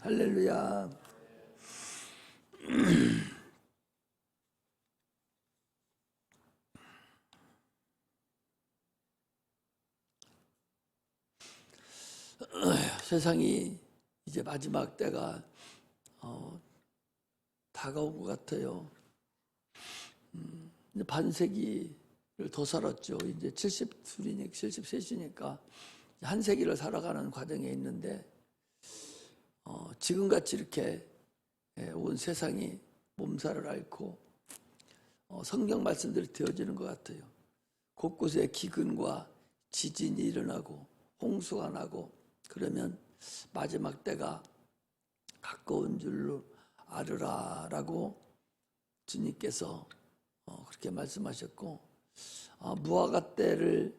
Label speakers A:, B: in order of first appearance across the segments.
A: 할렐루야. 세상이 이제 마지막 때가 다가온 것 같아요. 이제 반세기를 더 살았죠. 이제 73이니까 한 세기를 살아가는 과정에 있는데 지금같이 이렇게 온 세상이 몸살을 앓고 성경 말씀들이 되어지는 것 같아요. 곳곳에 기근과 지진이 일어나고 홍수가 나고 그러면 마지막 때가 가까운 줄로 알으라라고 주님께서 그렇게 말씀하셨고, 무화과 때를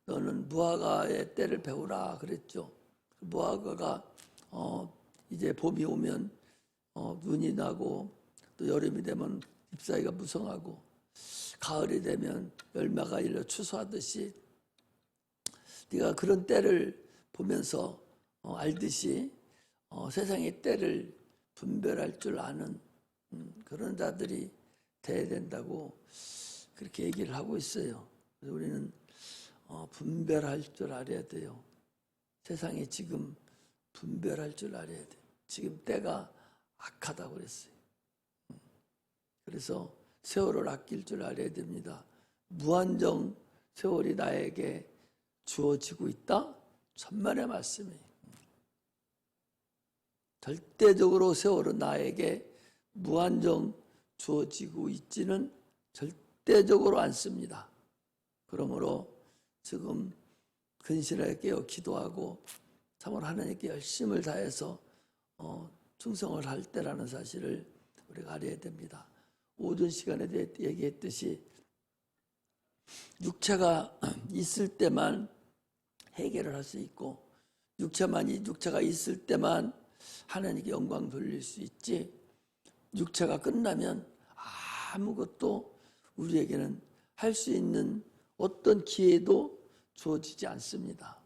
A: 너는 무화과의 때를 배우라 그랬죠. 무화과가 이제 봄이 오면 눈이 나고 또 여름이 되면 잎사귀가 무성하고 가을이 되면 열매가 일러 추수하듯이 네가 그런 때를 보면서 알듯이 세상의 때를 분별할 줄 아는 그런 자들이 돼야 된다고 그렇게 얘기를 하고 있어요. 그래서 우리는 분별할 줄 알아야 돼요. 세상에 지금 분별할 줄 알아야 돼. 지금 때가 악하다고 그랬어요. 그래서 세월을 아낄 줄 알아야 됩니다. 무한정 세월이 나에게 주어지고 있다? 천만의 말씀이에요. 절대적으로 세월은 나에게 무한정 주어지고 있지는 절대적으로 않습니다. 그러므로 지금 근신하게 깨어 기도하고 참으로 하나님께 열심을 다해서 충성을 할 때라는 사실을 우리가 알아야 됩니다. 오전 시간에 대해 얘기했듯이 육체가 있을 때만 해결을 할 수 있고 육체가 있을 때만 하나님께 영광 돌릴 수 있지, 육체가 끝나면 아무것도 우리에게는 할 수 있는 어떤 기회도 주어지지 않습니다.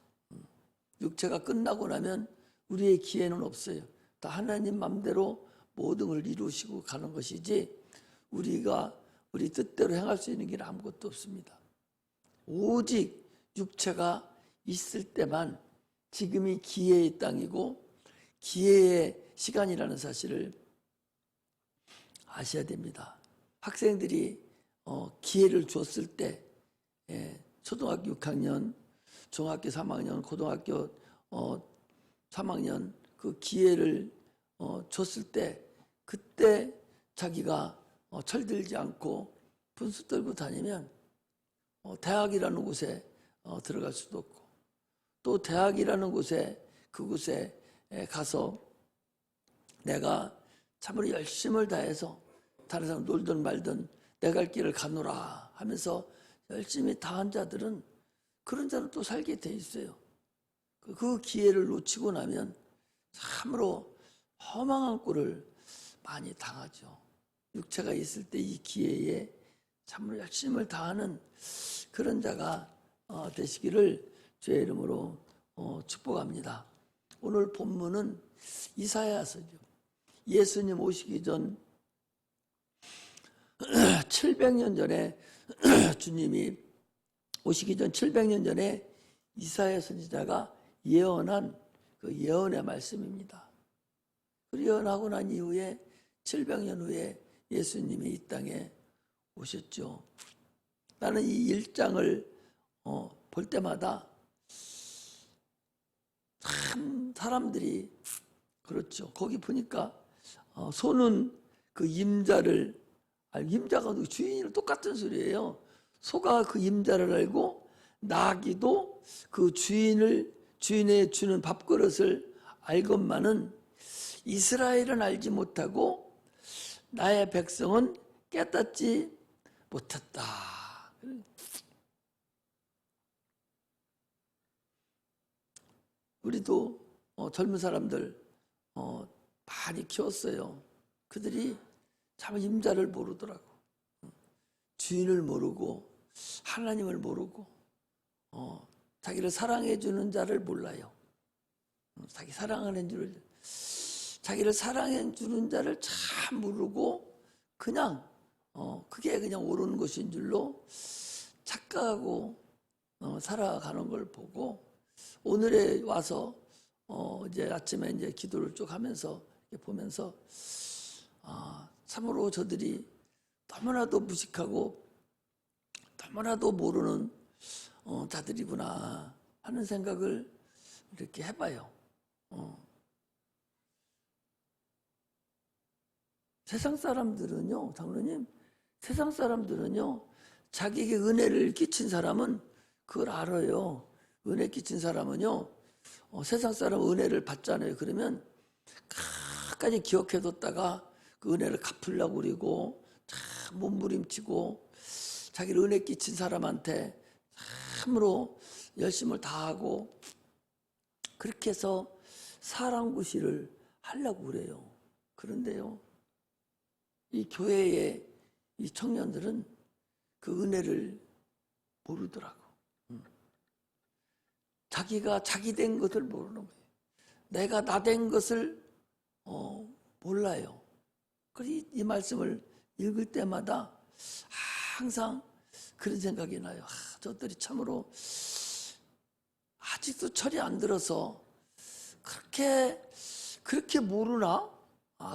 A: 육체가 끝나고 나면 우리의 기회는 없어요. 다 하나님 맘대로 모든 걸 이루시고 가는 것이지 우리가 우리 뜻대로 행할 수 있는 길은 아무것도 없습니다. 오직 육체가 있을 때만 지금이 기회의 땅이고 기회의 시간이라는 사실을 아셔야 됩니다. 학생들이 기회를 줬을 때 초등학교 6학년, 중학교 3학년, 고등학교 3학년 그 기회를 줬을 때 그때 자기가 철들지 않고 분수 떨고 다니면 대학이라는 곳에 들어갈 수도 없고 또 대학이라는 그곳에 가서 내가 참으로 열심을 다해서 다른 사람 놀든 말든 내 갈 길을 가노라 하면서 열심히 다한 자들은 그런 자는 또 살게 돼 있어요. 그 기회를 놓치고 나면 참으로 허망한 꼴을 많이 당하죠. 육체가 있을 때 이 기회에 참으로 열심을 다하는 그런 자가 되시기를 주의 이름으로 축복합니다. 오늘 본문은 이사야서죠. 예수님 오시기 전 700년 전에 주님이 오시기 전 700년 전에 이사야 선지자가 예언한 그 예언의 말씀입니다. 그 예언하고 난 이후에 700년 후에 예수님이 이 땅에 오셨죠. 나는 이 1장을 볼 때마다 참 사람들이 그렇죠. 거기 보니까 소는 그 임자가 주인이랑 똑같은 소리예요. 소가 그 임자를 알고 나귀도 그 주인의 주는 밥그릇을 알건만은 이스라엘은 알지 못하고 나의 백성은 깨닫지 못했다. 우리도 젊은 사람들 많이 키웠어요. 그들이 참 임자를 모르더라고. 주인을 모르고 하나님을 모르고 자기를 사랑해 주는 자를 몰라요. 자기 사랑하는 줄을, 자기를 사랑해 주는 자를 참 모르고 그냥 그게 그냥 옳은 것인 줄로 착각하고 살아가는 걸 보고, 오늘에 와서 이제 아침에 이제 기도를 쭉 하면서 이렇게 보면서 참으로 저들이 너무나도 무식하고 너무나도 모르는 자들이구나 하는 생각을 이렇게 해봐요. 세상 사람들은요, 장로님, 세상 사람들은요, 자기에게 은혜를 끼친 사람은 그걸 알아요. 은혜 끼친 사람은요, 세상 사람 은혜를 받잖아요. 그러면 끝까지 기억해뒀다가 그 은혜를 갚으려고 그러고 참 몸부림치고 자기를 은혜 끼친 사람한테 참으로 열심을 다하고 그렇게 해서 사랑구실을 하려고 그래요. 그런데요, 이 교회의 이 청년들은 그 은혜를 모르더라고. 자기가 자기 된 것을 모르는 거예요. 내가 나 된 것을 몰라요. 그래서 이 말씀을 읽을 때마다 항상 그런 생각이 나요. 저들이 참으로 아직도 철이 안 들어서 그렇게 모르나?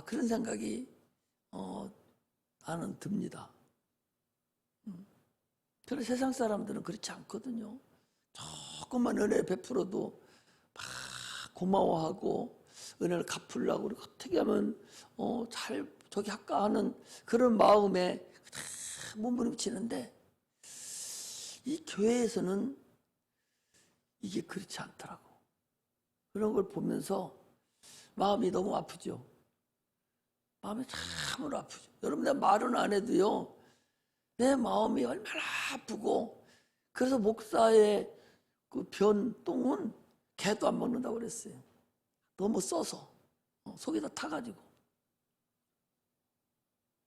A: 그런 생각이 나는 듭니다. 그런데 세상 사람들은 그렇지 않거든요. 조금만 은혜 베풀어도 막 고마워하고 은혜를 갚으려고 그리고 어떻게 하면 잘 저기 할까 하는 그런 마음에 몸부림치는데, 이 교회에서는 이게 그렇지 않더라고. 그런 걸 보면서 마음이 너무 아프죠. 마음이 참으로 아프죠. 여러분, 내가 말은 안 해도요, 내 마음이 얼마나 아프고, 그래서 목사의 그 변똥은 개도 안 먹는다고 그랬어요. 너무 써서 속에다 타가지고.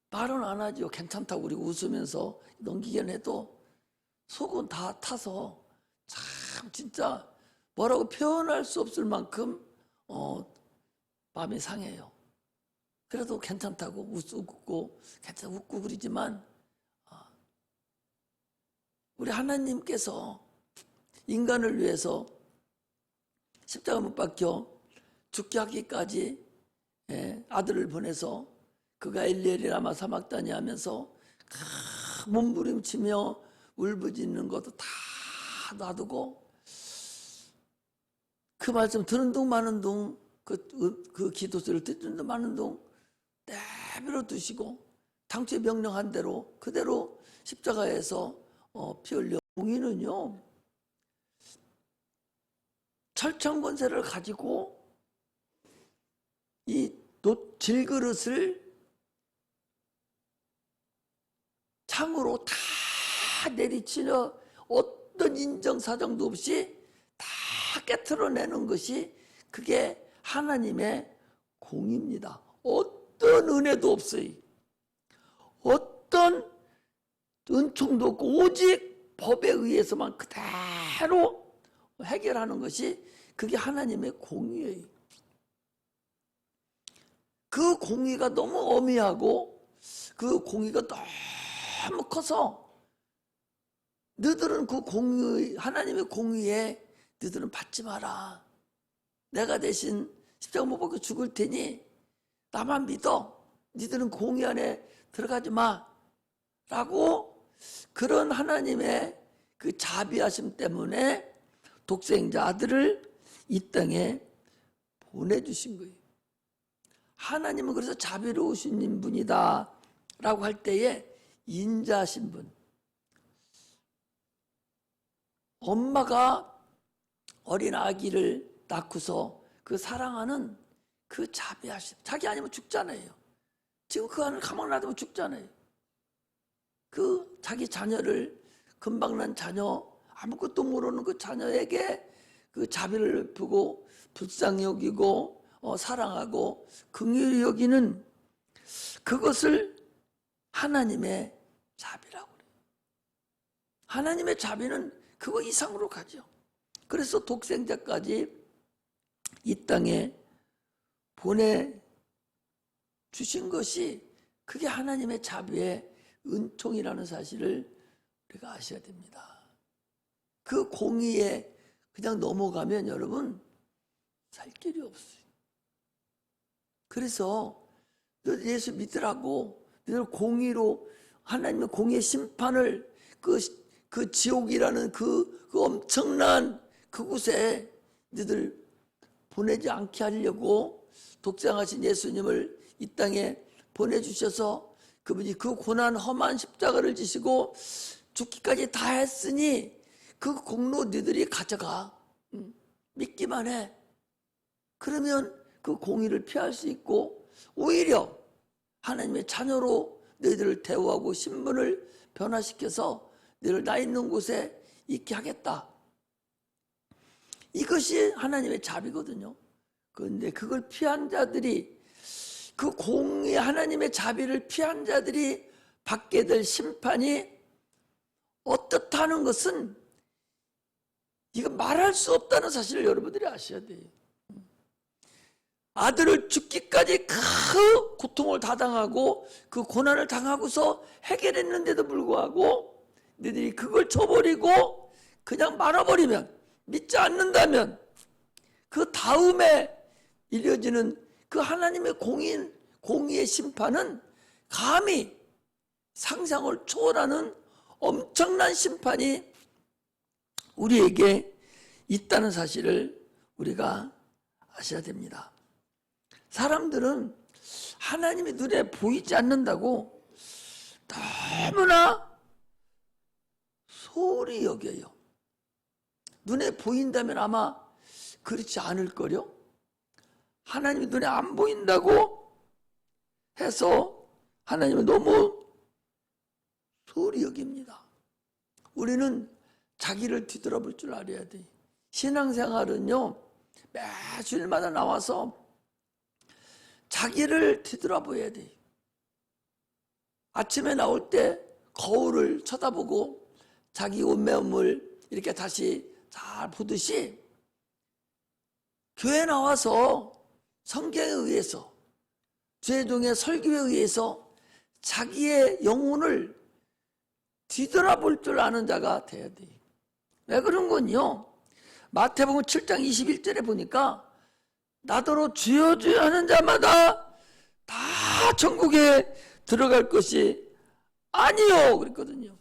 A: 말은 안 하죠. 괜찮다고 그리고 웃으면서 넘기긴 해도 속은 다 타서 참 진짜 뭐라고 표현할 수 없을 만큼 마음이 상해요. 그래도 괜찮다고 웃고 웃고 그러지만, 우리 하나님께서 인간을 위해서 십자가 못 박혀 죽게 하기까지 아들을 보내서 그가 엘리엘이 라마 사막다니 하면서 몸부림치며 울부짖는 것도 다 놔두고 그 말씀 듣는 둥 마는 둥, 그 기도 소리를 듣는 둥 마는 둥 내버려 두시고 당초에 명령한 대로 그대로 십자가에서 피 흘려. 공의는요, 철창 권세를 가지고 이 질그릇을 창으로 다 내리치려 어떤 인정사정도 없이 다 깨트려내는 것이 그게 하나님의 공입니다. 어떤 은혜도 없어요. 어떤 은총도 없고 오직 법에 의해서만 그대로 해결하는 것이 그게 하나님의 공의예요. 그 공의가 너무 어미하고 그 공의가 너무 커서 너희들은 그 공의, 하나님의 공의에 너희들은 받지 마라. 내가 대신 십자가 못 박혀 죽을 테니 나만 믿어. 너희들은 공의 안에 들어가지 마. 라고 그런 하나님의 그 자비하심 때문에 독생자 아들을 이 땅에 보내주신 거예요. 하나님은 그래서 자비로우신 분이다 라고 할 때에 인자하신 분. 엄마가 어린 아기를 낳고서 그 사랑하는 그 자비하심. 자기 아니면 죽잖아요. 지금 그 안을 가만 놔두면 죽잖아요. 그 자기 자녀를, 금방 난 자녀, 아무것도 모르는 그 자녀에게 그 자비를 베푸고 불쌍히 여기고 사랑하고 긍휼히 여기는 그것을 하나님의 자비라고 그래요. 하나님의 자비는 그거 이상으로 가죠. 그래서 독생자까지 이 땅에 보내주신 것이 그게 하나님의 자비의 은총이라는 사실을 우리가 아셔야 됩니다. 그 공의에 그냥 넘어가면 여러분 살 길이 없어요. 그래서 너 예수 믿으라고 너희들 공의로 하나님의 공의의 심판을 그 지옥이라는 그 엄청난 그곳에 너희들 보내지 않게 하려고 독생하신 예수님을 이 땅에 보내주셔서 그분이 그 고난 험한 십자가를 지시고 죽기까지 다 했으니 그 공로 너희들이 가져가. 믿기만 해. 그러면 그 공의를 피할 수 있고 오히려 하나님의 자녀로 너희들을 대우하고 신분을 변화시켜서 너희를 나 있는 곳에 있게 하겠다. 이것이 하나님의 자비거든요. 그런데 그걸 피한 자들이 그 공의 하나님의 자비를 피한 자들이 받게 될 심판이 어떻다는 것은 이거 말할 수 없다는 사실을 여러분들이 아셔야 돼요. 아들을 죽기까지 그 고통을 다 당하고 그 고난을 당하고서 해결했는데도 불구하고 너희들이 그걸 쳐버리고 그냥 말아버리면, 믿지 않는다면 그 다음에 이뤄지는 그 하나님의 공의의 심판은 감히 상상을 초월하는 엄청난 심판이 우리에게 있다는 사실을 우리가 아셔야 됩니다. 사람들은 하나님이 눈에 보이지 않는다고 너무나 소홀히 여겨요. 눈에 보인다면 아마 그렇지 않을걸요? 하나님이 눈에 안 보인다고 해서 하나님은 너무 소홀히 여깁니다. 우리는 자기를 뒤돌아볼 줄 알아야 돼. 신앙생활은요, 매주일마다 나와서 자기를 뒤돌아봐야 돼. 아침에 나올 때 거울을 쳐다보고 자기 옷매움을 이렇게 다시 잘 보듯이 교회 나와서 성경에 의해서 죄종의 설교에 의해서 자기의 영혼을 뒤돌아볼 줄 아는 자가 돼야 돼. 왜 그런 건요? 마태복음 7장 21절에 보니까 나더러 주여 주여 하는 자마다 다 천국에 들어갈 것이 아니요 그랬거든요.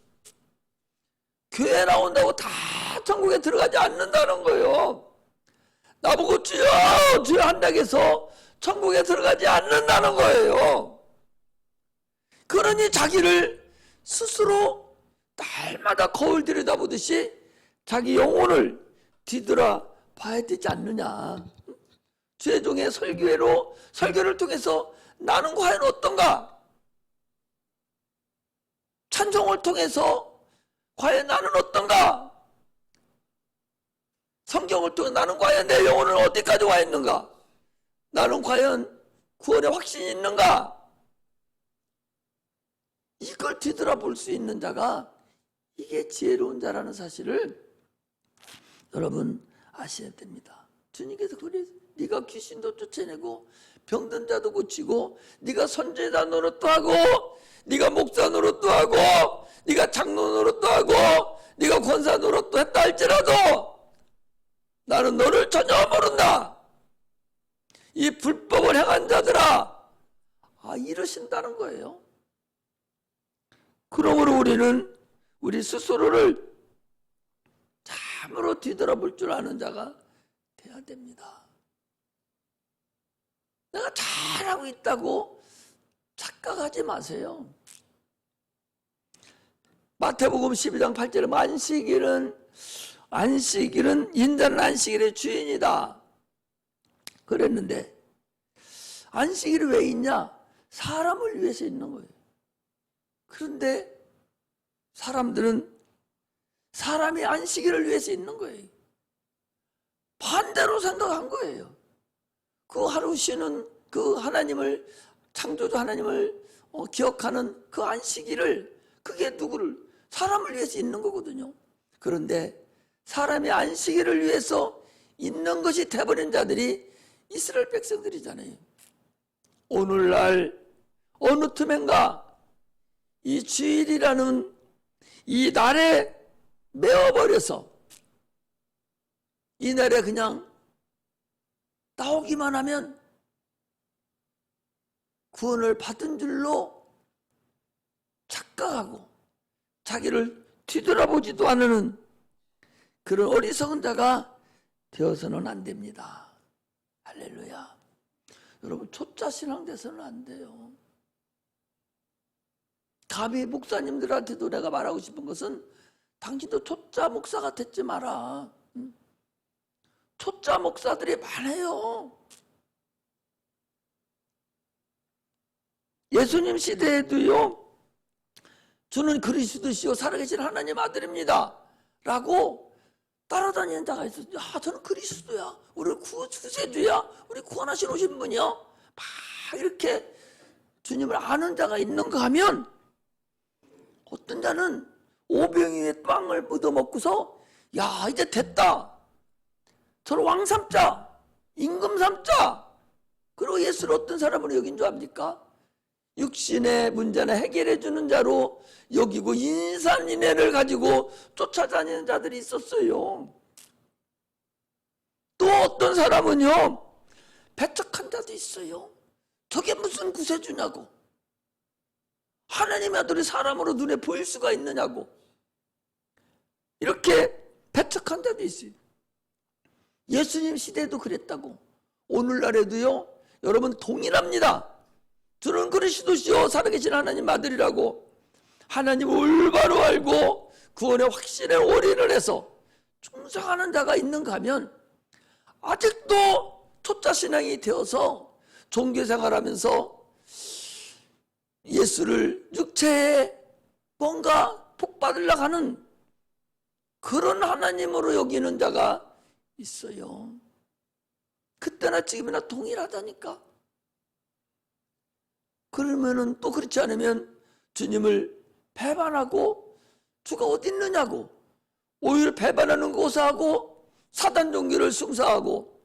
A: 교회 나온다고 다 천국에 들어가지 않는다는 거예요. 나보고 주여 주여 한다고 해서 천국에 들어가지 않는다는 거예요. 그러니 자기를 스스로 날마다 거울 들여다보듯이 자기 영혼을 뒤돌아 봐야 되지 않느냐. 죄종의 설교를 통해서 나는 과연 어떤가? 찬송을 통해서 과연 나는 어떤가? 성경을 통해 나는 과연 내 영혼은 어디까지 와 있는가? 나는 과연 구원의 확신이 있는가? 이걸 뒤돌아볼 수 있는 자가 이게 지혜로운 자라는 사실을 여러분 아셔야 됩니다. 주님께서 그래, 네가 귀신도 쫓아내고 병든 자도 고치고 네가 선지자 노릇도 하고 네가 목사 노릇도 하고 네가 장로 노릇도 하고 네가 권사 노릇도 했다 할지라도 나는 너를 전혀 모른다. 이 불법을 행한 자들아, 이러신다는 거예요. 그러므로 우리는 우리 스스로를 참으로 뒤돌아볼 줄 아는 자가 돼야 됩니다. 내가 잘하고 있다고 착각하지 마세요. 마태복음 12장 8절에 안식일은 인자는 안식일의 주인이다 그랬는데 안식일이 왜 있냐? 사람을 위해서 있는 거예요. 그런데 사람들은 사람이 안식일을 위해서 있는 거예요. 반대로 생각한 거예요. 그 하루 쉬는 그 하나님을, 창조주 하나님을 기억하는 그 안식일을, 그게 누구를? 사람을 위해서 있는 거거든요. 그런데 사람이 안식일을 위해서 있는 것이 돼버린 자들이 이스라엘 백성들이잖아요. 오늘날 어느 틈엔가 이 주일이라는 이 날에 메어버려서 이 날에 그냥 나오기만 하면 구원을 받은 줄로 착각하고 자기를 뒤돌아보지도 않는 그런 어리석은 자가 되어서는 안 됩니다. 할렐루야. 여러분, 초짜신앙 돼서는 안 돼요. 감히 목사님들한테도 내가 말하고 싶은 것은 당신도 초짜 목사가 됐지 마라. 초짜 목사들이 많아요. 예수님 시대에도요, 저는 그리스도시요 살아계신 하나님 아들입니다 라고 따라다니는 자가 있어요. 아, 저는 그리스도야, 우리 구세주야, 우리 구원하신 오신 분이요, 막 이렇게 주님을 아는 자가 있는가 하면, 어떤 자는 오병이의 빵을 얻어먹고서 야, 이제 됐다, 저는 왕 삼자, 임금 삼자. 그리고 예수를 어떤 사람으로 여긴 줄 압니까? 육신의 문제는 해결해 주는 자로 여기고 인산인해를 가지고 쫓아다니는 자들이 있었어요. 또 어떤 사람은요, 배척한 자도 있어요. 저게 무슨 구세주냐고, 하나님의 아들이 사람으로 눈에 보일 수가 있느냐고, 이렇게 배척한 자도 있어요. 예수님 시대에도 그랬다고. 오늘날에도요, 여러분 동일합니다. 저는 그리스도시요 살아계신 하나님 아들이라고 하나님을 올바로 알고 구원의 확신에 올인을 해서 충성하는 자가 있는가 하면, 아직도 초짜신앙이 되어서 종교생활하면서 예수를 육체에 뭔가 복받으려고 하는 그런 하나님으로 여기는 자가 있어요. 그때나 지금이나 동일하다니까. 그러면은 또 그렇지 않으면 주님을 배반하고 주가 어디 있느냐고, 오히려 배반하는 고사하고 사단 종교를 숭상하고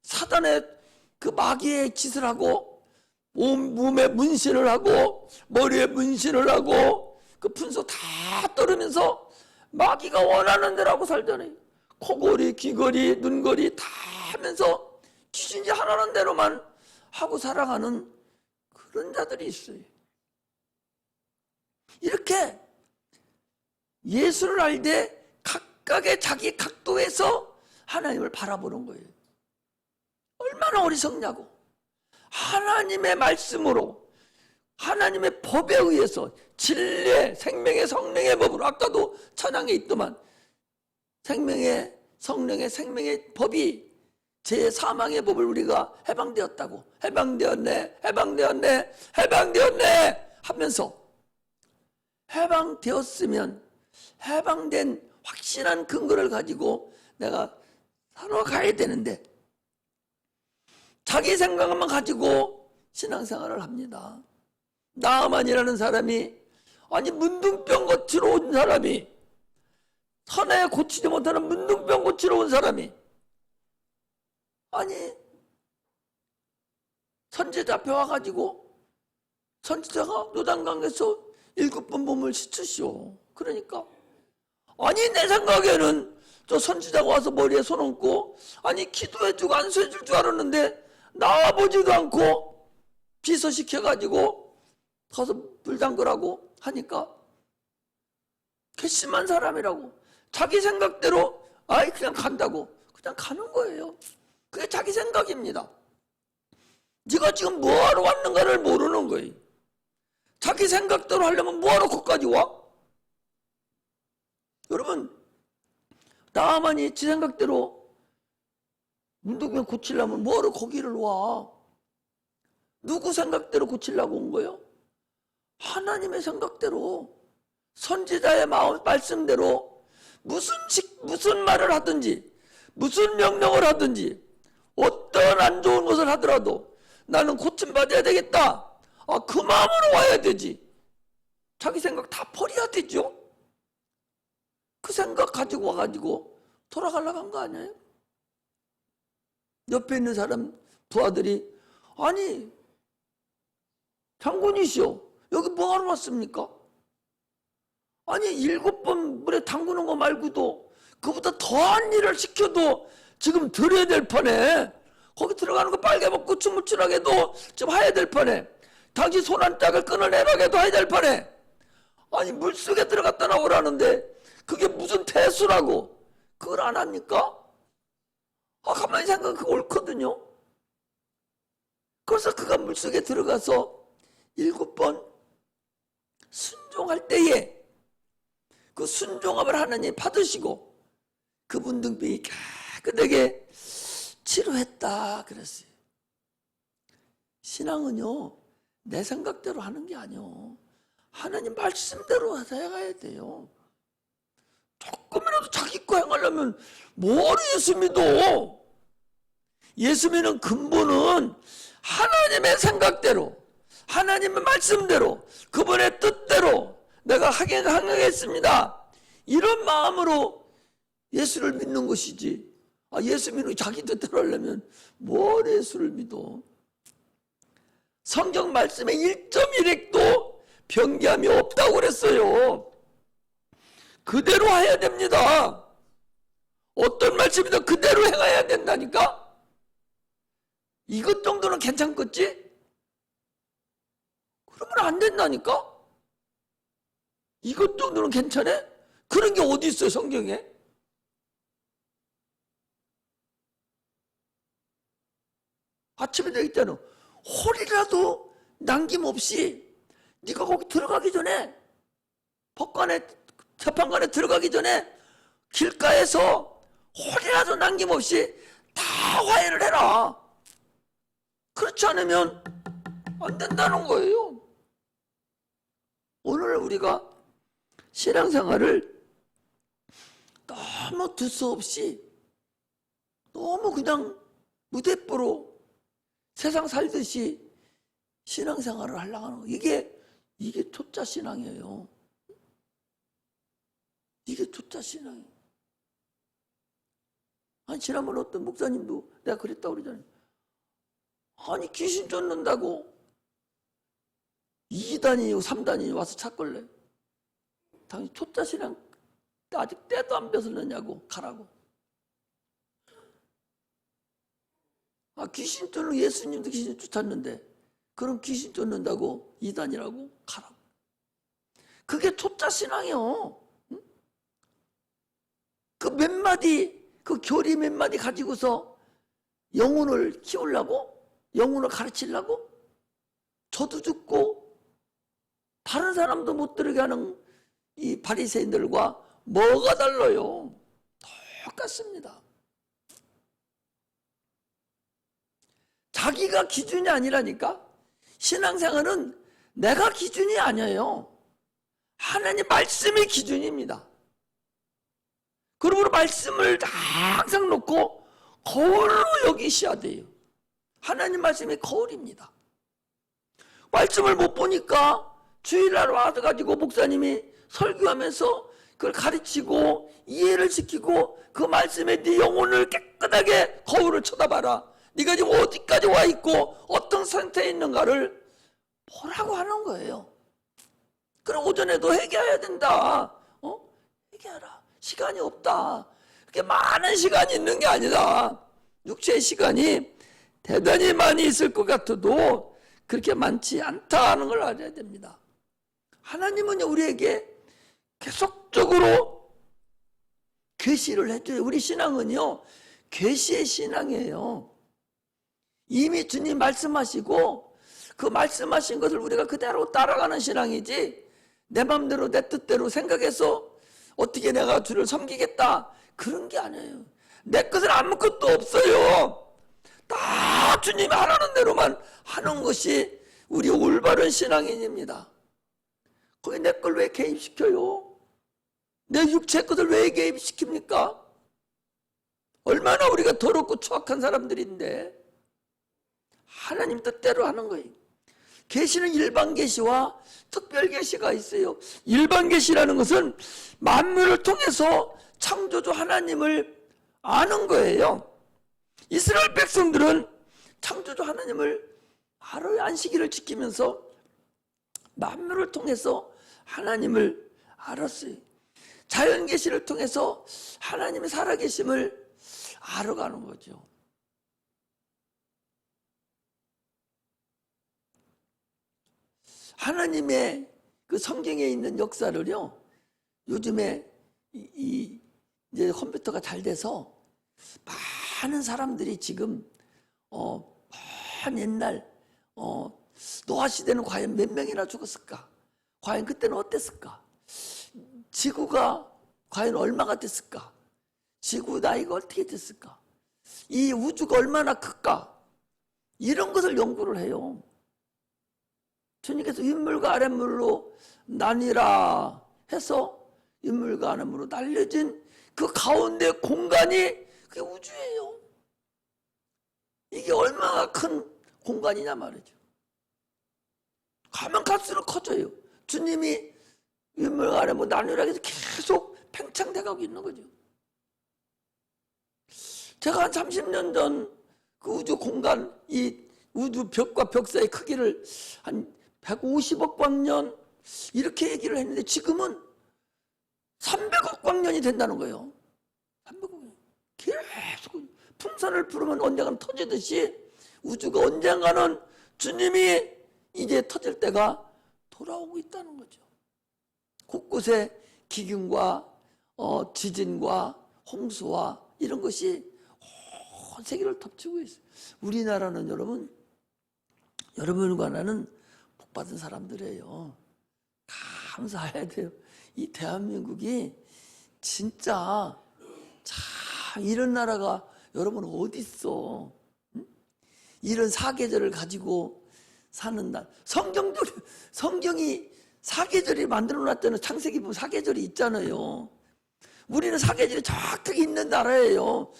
A: 사단의 그 마귀의 짓을 하고 몸에 문신을 하고 머리에 문신을 하고 그 분소 다 떨으면서 마귀가 원하는 대로 하고 살잖아요. 코골이, 귀걸이, 눈걸이 다 하면서 귀신이 하라는 대로만 하고 살아가는 그런 자들이 있어요. 이렇게 예수를 알되 각각의 자기 각도에서 하나님을 바라보는 거예요. 얼마나 어리석냐고. 하나님의 말씀으로, 하나님의 법에 의해서 진리의 생명의 성령의 법으로, 아까도 찬양에 있더만 생명의 성령의 생명의 법이 제 사망의 법을 우리가 해방되었다고, 해방되었네, 해방되었네, 해방되었네 하면서, 해방되었으면 해방된 확실한 근거를 가지고 내가 살아가야 되는데 자기 생각만 가지고 신앙생활을 합니다. 나아만이라는 사람이, 아니 문둥병 고치러 온 사람이, 선에 고치지 못하는 문둥병 고치러 온 사람이, 아니 선지자 앞에 와가지고 선지자가 요단강에서 7번 몸을 씻으시오. 그러니까 아니 내 생각에는 저 선지자가 와서 머리에 손 얹고 아니 기도해주고 안수해줄 줄 알았는데 나와보지도 않고 비서시켜가지고 가서 물 담그라고 하니까 괘씸한 사람이라고, 자기 생각대로 아이 그냥 간다고 그냥 가는 거예요. 그게 자기 생각입니다. 네가 지금 뭐하러 왔는가를 모르는 거예요. 자기 생각대로 하려면 뭐하러 거기까지 와? 여러분, 나만이 지 생각대로 문둥병 고치려면 뭐하러 거기를 와? 누구 생각대로 고치려고 온 거예요? 하나님의 생각대로, 선지자의 마음 말씀대로 무슨 말을 하든지 무슨 명령을 하든지 어떤 안 좋은 것을 하더라도 나는 고침받아야 되겠다, 그 마음으로 와야 되지. 자기 생각 다 버려야 되죠. 그 생각 가지고 와가지고 돌아가려고 한 거 아니에요? 옆에 있는 사람 두 아들이 아니 장군이시오, 여기 뭐하러 왔습니까? 아니 7번 물에 담그는 거 말고도 그보다 더한 일을 시켜도 지금 들어야 될 판에, 거기 들어가는 거 빨개 먹고 주물주물하게도 좀 해야 될 판에, 당신 손 한 짝을 끊어내라게도 해야 될 판에, 아니 물속에 들어갔다 나오라는데 그게 무슨 대수라고 그걸 안 합니까? 가만히 생각하면 그거 옳거든요. 그래서 그가 물속에 들어가서 7번 순종할 때에 그 순종함을 하나님 받으시고 그분 등병이 깨끗하게 치료했다 그랬어요. 신앙은요 내 생각대로 하는 게 아니요, 하나님 말씀대로 해가야 돼요. 조금이라도 자기 거 행하려면 뭘 예수 믿어? 예수 믿는 근본은 하나님의 생각대로, 하나님의 말씀대로, 그분의 뜻대로 내가 하겠습니다, 이런 마음으로 예수를 믿는 것이지, 예수 믿는 자기 뜻대로 하려면 뭘 예수를 믿어? 성경 말씀에 1.1핵도 변개함이 없다고 그랬어요. 그대로 해야 됩니다. 어떤 말씀이든 그대로 행해야 된다니까? 이것 정도는 괜찮겠지? 그러면 안 된다니까? 이것 정도는 괜찮아? 그런 게 어디 있어요 성경에? 아침에 되기 때는 홀이라도 남김없이 네가 거기 들어가기 전에, 법관에 재판관에 들어가기 전에 길가에서 홀이라도 남김없이 다 화해를 해라. 그렇지 않으면 안 된다는 거예요. 오늘 우리가 신앙생활을 너무 두서없이 너무 그냥 무대뽀로 세상 살듯이 신앙생활을 하려고 하는 거, 이게 초짜 신앙이에요. 이게 초짜 신앙이에요. 아니 지난번에 어떤 목사님도 내가 그랬다고 그러잖아요. 아니 귀신 쫓는다고 2단이고 3단이 와서 찾걸래. 당신 초짜 신앙 아직 때도 안 뺏었느냐고 가라고. 귀신 쫓는, 예수님도 귀신 쫓았는데 그럼 귀신 쫓는다고 2단이라고 가라고. 그게 초짜 신앙이요. 응? 그 몇 마디, 그 교리 몇 마디 가지고서 영혼을 키우려고, 영혼을 가르치려고, 저도 죽고 다른 사람도 못 들게 하는 이 바리새인들과 뭐가 달라요? 똑같습니다. 자기가 기준이 아니라니까. 신앙생활은 내가 기준이 아니에요. 하나님 말씀이 기준입니다. 그러므로 말씀을 항상 놓고 거울로 여기셔야 돼요. 하나님 말씀이 거울입니다. 말씀을 못 보니까 주일날 와가지고 목사님이 설교하면서 그걸 가르치고 이해를 시키고 그 말씀에 네 영혼을 깨끗하게 거울을 쳐다봐라. 네가 지금 어디까지 와 있고 어떤 상태에 있는가를 보라고 하는 거예요. 그럼 오전에도 회개해야 된다. 회개하라. 시간이 없다. 그렇게 많은 시간이 있는 게 아니다. 육체의 시간이 대단히 많이 있을 것 같아도 그렇게 많지 않다는 걸 알아야 됩니다. 하나님은 우리에게 계속적으로 계시를 해줘요. 우리 신앙은요, 계시의 신앙이에요. 이미 주님 말씀하시고 그 말씀하신 것을 우리가 그대로 따라가는 신앙이지, 내 마음대로 내 뜻대로 생각해서 어떻게 내가 주를 섬기겠다 그런 게 아니에요. 내 것은 아무것도 없어요. 다 주님이 하라는 대로만 하는 것이 우리 올바른 신앙인입니다. 거기 내 걸 왜 개입시켜요? 내 육체 것을 왜 개입시킵니까? 얼마나 우리가 더럽고 추악한 사람들인데 하나님 뜻대로 하는 거예요. 계시는 일반 계시와 특별 계시가 있어요. 일반 계시라는 것은 만물을 통해서 창조주 하나님을 아는 거예요. 이스라엘 백성들은 창조주 하나님을 하루의 안식일을 지키면서 만물을 통해서 하나님을 알았어요. 자연 계시를 통해서 하나님의 살아계심을 알아가는 거죠. 하나님의 그 성경에 있는 역사를요, 요즘에 이제 컴퓨터가 잘 돼서 많은 사람들이 지금 먼 옛날 노아 시대는 과연 몇 명이나 죽었을까? 과연 그때는 어땠을까? 지구가 과연 얼마가 됐을까? 지구 나이가 어떻게 됐을까? 이 우주가 얼마나 클까? 이런 것을 연구를 해요. 주님께서 윗물과 아랫물로 나뉘라 해서 윗물과 아랫물로 날려진 그 가운데 공간이 그게 우주예요. 이게 얼마나 큰 공간이냐 말이죠. 가면 갈수록 커져요. 주님이 윗물 아랫물 나누라 해서 계속 팽창돼 가고 있는 거죠. 제가 한 30년 전 그 우주 공간, 이 우주 벽과 벽 사이의 크기를 한 150억 광년 이렇게 얘기를 했는데 지금은 300억 광년이 된다는 거예요. 300억. 계속 풍선을 부르면 언젠가는 터지듯이 우주가 언젠가는 주님이 이제 터질 때가 돌아오고 있다는 거죠. 곳곳에 기근과 지진과 홍수와 이런 것이 온 세계를 덮치고 있어요. 우리나라는 여러분과 나는 복받은 사람들이에요. 감사해야 돼요. 이 대한민국이 진짜 참 이런 나라가 여러분 어디 있어? 응? 이런 사계절을 가지고 사는 날. 성경이 사계절이 만들어놨잖아요. 창세기 보면 사계절이 있잖아요. 우리는 사계절이 정확하게 있는 나라예요.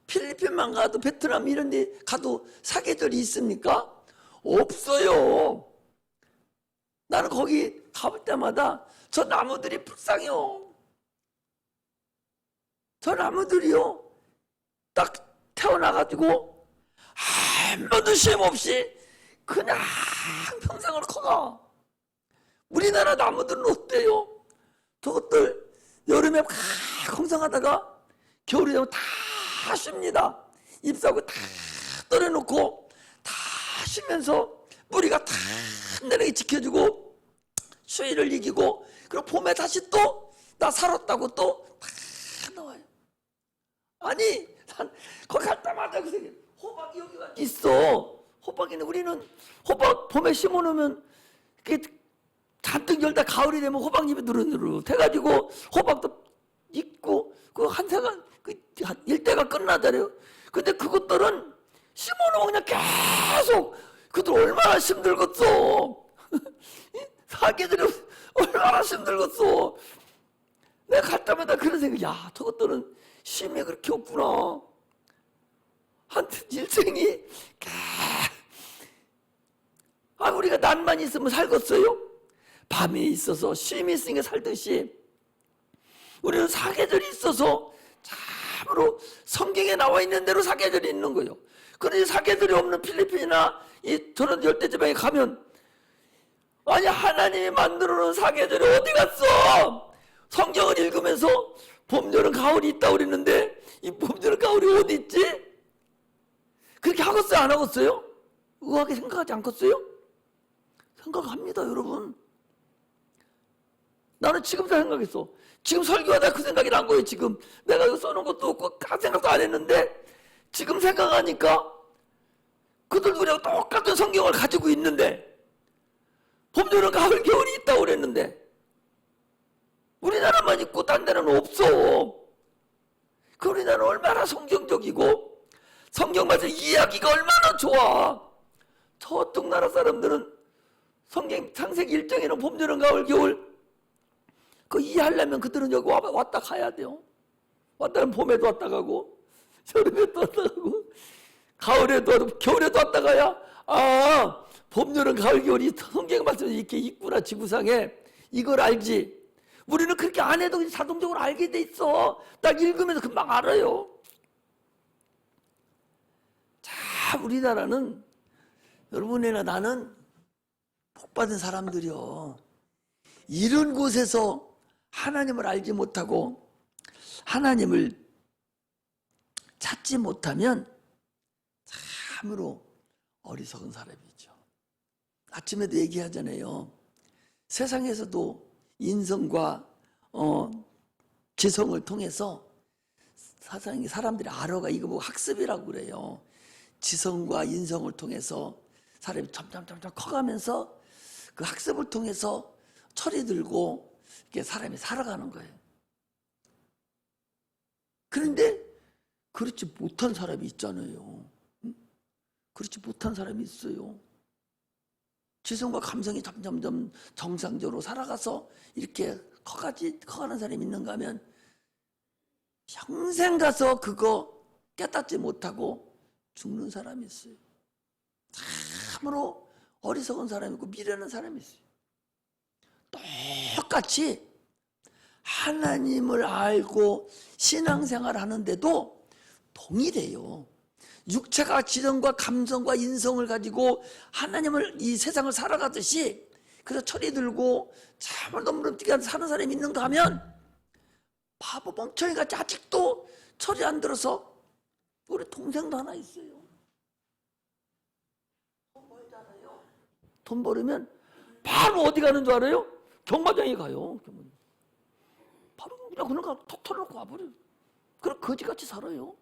A: 필리핀만 가도 베트남 이런 데 가도 사계절이 있습니까? 없어요. 나는 거기 가볼 때마다 저 나무들이 불쌍해요. 저 나무들이요. 딱 태어나가지고 아무도 쉼 없이 그냥 평생을 커가. 우리나라 나무들은 어때요? 저것들 여름에 막 공성하다가 겨울이 되면 다 쉽니다. 잎사귀 다 떨어놓고 다 쉬면서 뿌리가 단단하게 지켜주고 추위를 이기고 그리고 봄에 다시 또 나 살았다고 또 다 나와요. 아니 난 거기 갈 때마다 그 생각 호박이 여기가 있어. 호박이는 우리는 호박 봄에 심어놓으면 그게 잔뜩 열다 가을이 되면 호박잎이 누릇누릇 해가지고 호박도 익고 그 한 세가 그 일대가 끝나잖아요. 근데 그것들은 심어놓으면 그냥 계속 그들 얼마나 힘들겠어. 사계절이 얼마나 힘들겠어. 내가 갈 때마다 그런 생각, 야 저것들은 쉼이 그렇게 없구나. 한 일생이 우리가 낮만 있으면 살겠어요? 밤에 있어서 쉼이 있으니까 살듯이 우리는 사계절이 있어서 참으로 성경에 나와 있는 대로 사계절이 있는 거예요. 그런데 사계절이 없는 필리핀이나 이 저런 열대지방에 가면 아니 하나님이 만들어 놓은 사계절이 어디 갔어? 성경을 읽으면서 봄, 여름, 가을이 있다고 그랬는데 이 봄, 여름, 가을이 어디 있지? 그렇게 하겠어요? 안 하겠어요? 의아하게 생각하지 않겠어요? 생각합니다, 여러분. 나는 지금 생각했어. 지금 설교하다 그 생각이 난 거예요. 지금 내가 이거 써놓은 것도 없고 생각도 안 했는데 지금 생각하니까 그들도 우리하고 똑같은 성경을 가지고 있는데 봄, 여름, 가을, 겨울이 있다고 그랬는데 우리나라만 있고 딴 데는 없어. 그 우리나라는 얼마나 성경적이고 성경 말씀 이야기가 얼마나 좋아. 저쪽 나라 사람들은 성경 창세기 1장에는 봄, 여름, 가을, 겨울 그 이해하려면 그들은 여기 왔다 가야 돼요. 왔다는 봄에도 왔다 가고 여름에도 왔다 가고 가을에도 겨울에도 왔다 가야 봄, 여름, 가을, 겨울이 성경 말씀이 이렇게 있구나 지구상에. 이걸 알지. 우리는 그렇게 안 해도 자동적으로 알게 돼 있어. 딱 읽으면서 금방 알아요. 자, 우리나라는 여러분이나 나는 복받은 사람들이요. 이런 곳에서 하나님을 알지 못하고 하나님을 찾지 못하면 참으로 어리석은 사람이죠. 아침에도 얘기하잖아요. 세상에서도 인성과 지성을 통해서 사람들이 알아가 이거 뭐 학습이라고 그래요. 지성과 인성을 통해서 사람이 점점 커가면서 그 학습을 통해서 철이 들고 이렇게 사람이 살아가는 거예요. 그런데 그렇지 못한 사람이 있잖아요. 그렇지 못한 사람이 있어요. 지성과 감성이 점점 정상적으로 살아가서 이렇게 커가는 사람이 있는가 하면 평생 가서 그거 깨닫지 못하고 죽는 사람이 있어요. 참으로 어리석은 사람이 있고 미련한 사람이 있어요. 똑같이 하나님을 알고 신앙생활을 하는데도 동일해요. 육체가 지성과 감성과 인성을 가지고 하나님을 이 세상을 살아가듯이 그래서 철이 들고 참을 넘넘뛰게 사는 사람이 있는가 하면 바보 멍청이 같이 아직도 철이 안 들어서 우리 동생도 하나 있어요. 돈 벌잖아요. 돈 벌으면 바로 어디 가는 줄 알아요? 경마장에 가요. 바로 그냥 그런가 톡 털어놓고 와버려요. 그럼 거지같이 살아요.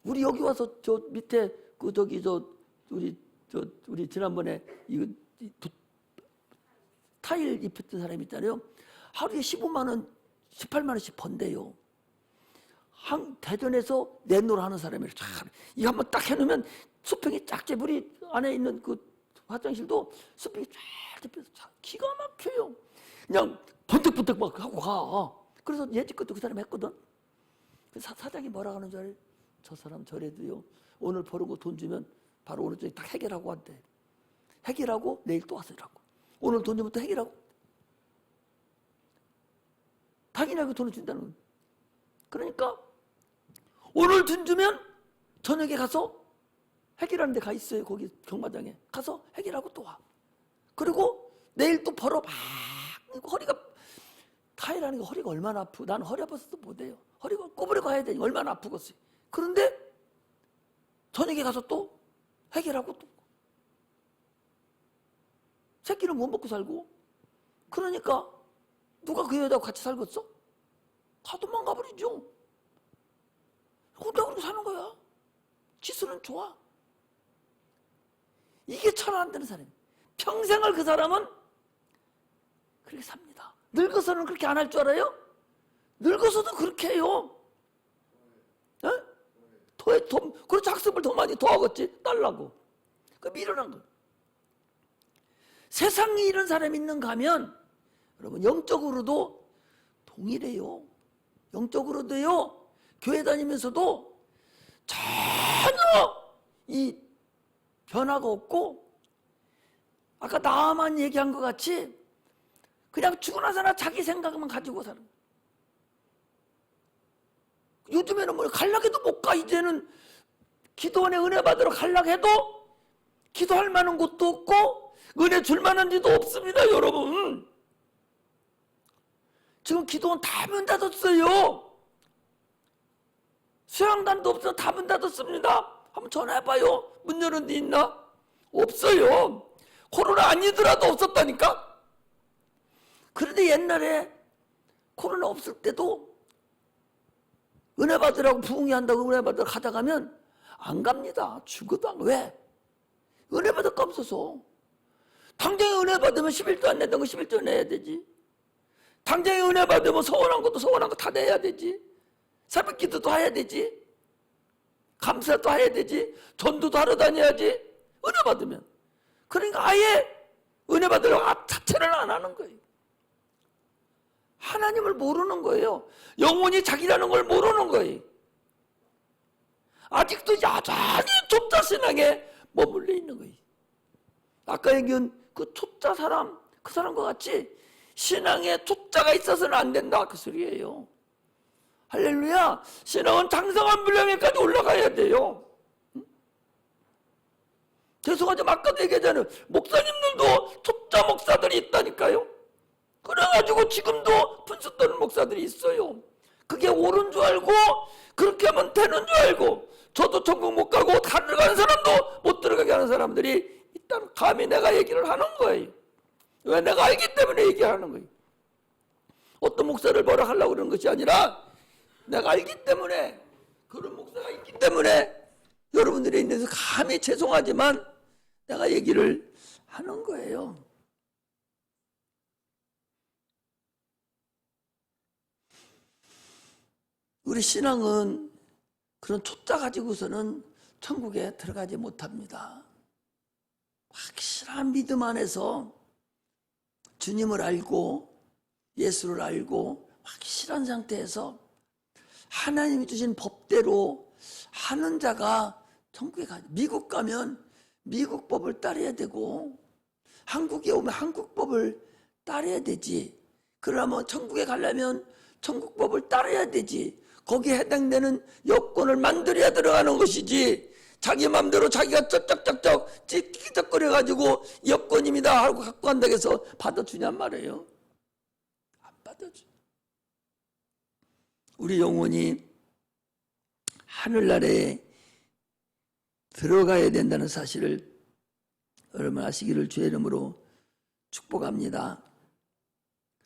A: 우리 여기 와서 저 밑에 우리 지난번에 이거 타일 입혔던 사람이 있잖아요. 하루에 15만 원, 18만 원씩 번대요. 대전에서 넷노를 하는 사람이에요. 이거 한번 딱 해놓으면 수평이 짝재물이 안에 있는 그 화장실도 수평이 쫙 잡혀서 기가 막혀요. 그냥 번뜩번뜩 막 하고 가. 그래서 예지 것도 그 사람이 했거든. 사장이 뭐라 하는 줄 알아요? 저 사람 저래도요. 오늘 벌은 거 돈 주면 바로 오늘 저녁에 딱 해결하고 한대. 해결하고 내일 또 와서 일하고. 오늘 돈 주면 또 해결하고. 당연하게 돈을 준다는 거예요. 그러니까 오늘 돈 주면 저녁에 가서 해결하는 데 가 있어요. 거기 경마장에 가서 해결하고 또 와. 그리고 내일 또 벌어 막 허리가 타일하는 게 허리가 얼마나 아프고 나는 허리 아파서도 못해요. 허리가 꼬부려 가야 되니 얼마나 아프겠어요. 그런데 저녁에 가서 또 해결하고 또 새끼는 못 먹고 살고 그러니까 누가 그 여자하고 같이 살겠어? 다 도망가 버리죠. 혼자 그렇게 사는 거야. 지수는 좋아. 이게 철 안 되는 사람이에요. 평생을 그 사람은 그렇게 삽니다. 늙어서는 그렇게 안 할 줄 알아요? 늙어서도 그렇게 해요. 그렇지 학습을 더 많이 더 하겠지. 딸라고. 그 미련한 거. 세상에 이런 사람이 있는가 하면 여러분 영적으로도 동일해요. 영적으로도요. 교회 다니면서도 전혀 이 변화가 없고 아까 나만 얘기한 것 같이 그냥 죽어나서나 자기 생각만 가지고 사는. 요즘에는 뭐 갈락해도 못 가. 이제는 기도원에 은혜 받으러 갈락해도 기도할 만한 곳도 없고 은혜 줄 만한 데도 없습니다. 여러분 지금 기도원 다 문 닫았어요. 수양단도 없어. 다 문 닫았습니다. 한번 전화해봐요. 문 여는 데 있나? 없어요. 코로나 아니더라도 없었다니까. 그런데 옛날에 코로나 없을 때도 은혜 받으라고 부흥회 한다고 은혜 받으러 가다 가면 안 갑니다. 죽어도 안 가. 왜? 은혜 받을 거 없어서. 당장에 은혜 받으면 11조 안 내던 거 11조 내야 되지. 당장에 은혜 받으면 서운한 것도 서운한 거 다 내야 되지. 새벽 기도도 해야 되지. 감사도 해야 되지. 전도도 하러 다녀야지. 은혜 받으면. 그러니까 아예 은혜 받으려고 자체를 안 하는 거예요. 하나님을 모르는 거예요. 영혼이 자기라는 걸 모르는 거예요. 아직도 여전히 좁자 신앙에 머물러 있는 거예요. 아까 얘기한 그 좁자 사람, 그 사람과 같이 신앙에 좁자가 있어서는 안 된다 그 소리예요. 할렐루야. 신앙은 장성한 분량에까지 올라가야 돼요. 죄송하지만 아까도 얘기하잖아요. 목사님들도 초짜 목사들이 있다니까요. 그래가지고 지금도 분수 떠는 목사들이 있어요. 그게 옳은 줄 알고 그렇게 하면 되는 줄 알고 저도 천국 못 가고 다 들어가는 사람도 못 들어가게 하는 사람들이 일단 감히 내가 얘기를 하는 거예요. 왜? 내가 알기 때문에 얘기하는 거예요. 어떤 목사를 뭐라 하려고 그러는 것이 아니라 내가 알기 때문에, 그런 목사가 있기 때문에 여러분들이 있는 데서 감히 죄송하지만 내가 얘기를 하는 거예요. 우리 신앙은 그런 초짜 가지고서는 천국에 들어가지 못합니다. 확실한 믿음 안에서 주님을 알고 예수를 알고 확실한 상태에서 하나님이 주신 법대로 하는 자가 천국에 가죠. 미국 가면 미국 법을 따라야 되고 한국에 오면 한국 법을 따라야 되지. 그러면 천국에 가려면 천국 법을 따라야 되지. 거기에 해당되는 여건을 만들어야 들어가는 것이지, 자기 마음대로 자기가 쩍쩍쩍쩍 찌끼적거려가지고 여건입니다 하고 갖고 간다고 해서 받아주냔 말이에요. 안 받아줘. 우리 영혼이 하늘나라에 들어가야 된다는 사실을 여러분 아시기를 주의 이름으로 축복합니다.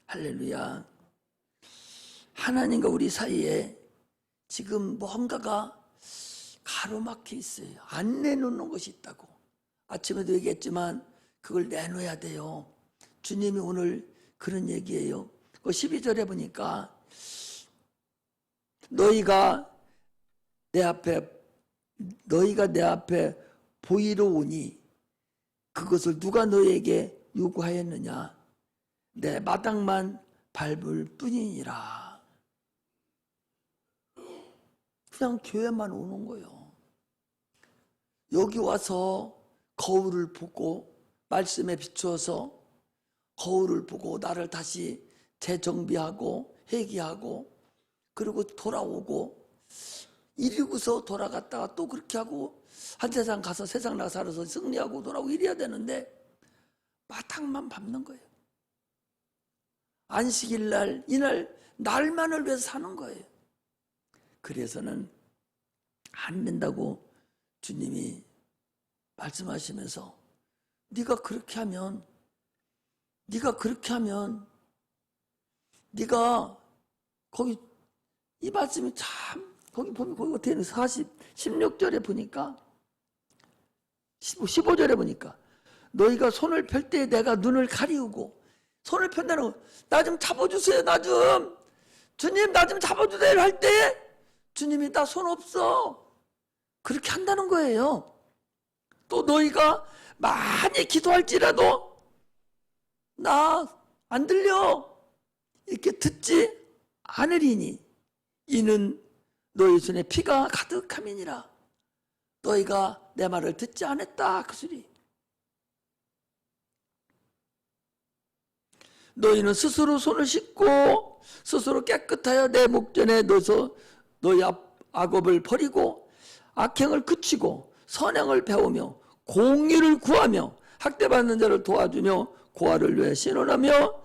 A: 할렐루야. 하나님과 우리 사이에 지금 뭔가가 가로막혀 있어요. 안 내놓는 것이 있다고. 아침에도 얘기했지만 그걸 내놓아야 돼요. 주님이 오늘 그런 얘기예요. 그 12절에 보니까 너희가 내 앞에 보이러 오니 그것을 누가 너희에게 요구하였느냐? 내 마당만 밟을 뿐이니라. 그냥 교회만 오는 거예요. 여기 와서 거울을 보고 말씀에 비추어서 거울을 보고 나를 다시 재정비하고 회개하고 그리고 돌아오고 이러고서 돌아갔다가 또 그렇게 하고 한 세상 가서 세상 나가 살아서 승리하고 돌아오고 이래야 되는데 마당만 밟는 거예요. 안식일 날, 이날 날만을 위해서 사는 거예요. 그래서는 안 된다고 주님이 말씀하시면서 네가 그렇게 하면 네가 거기 이 말씀이 참 거기 보면 거기 어떻게 되는 16절에 보니까 15절에 보니까 너희가 손을 펼 때 내가 눈을 가리우고 손을 편다는 거, 나 좀 잡아주세요. 주님 나 좀 잡아주세요 할 때 주님이 나 손 없어 그렇게 한다는 거예요. 또 너희가 많이 기도할지라도 나 안 들려 이렇게 듣지 않으리니 이는 너희 손에 피가 가득함이니라. 너희가 내 말을 듣지 않았다 그 소리. 너희는 스스로 손을 씻고 스스로 깨끗하여 내 목전에 넣어서 너희 악업을 버리고 악행을 그치고 선행을 배우며 공의를 구하며 학대받는 자를 도와주며 고아를 위하여 신원하며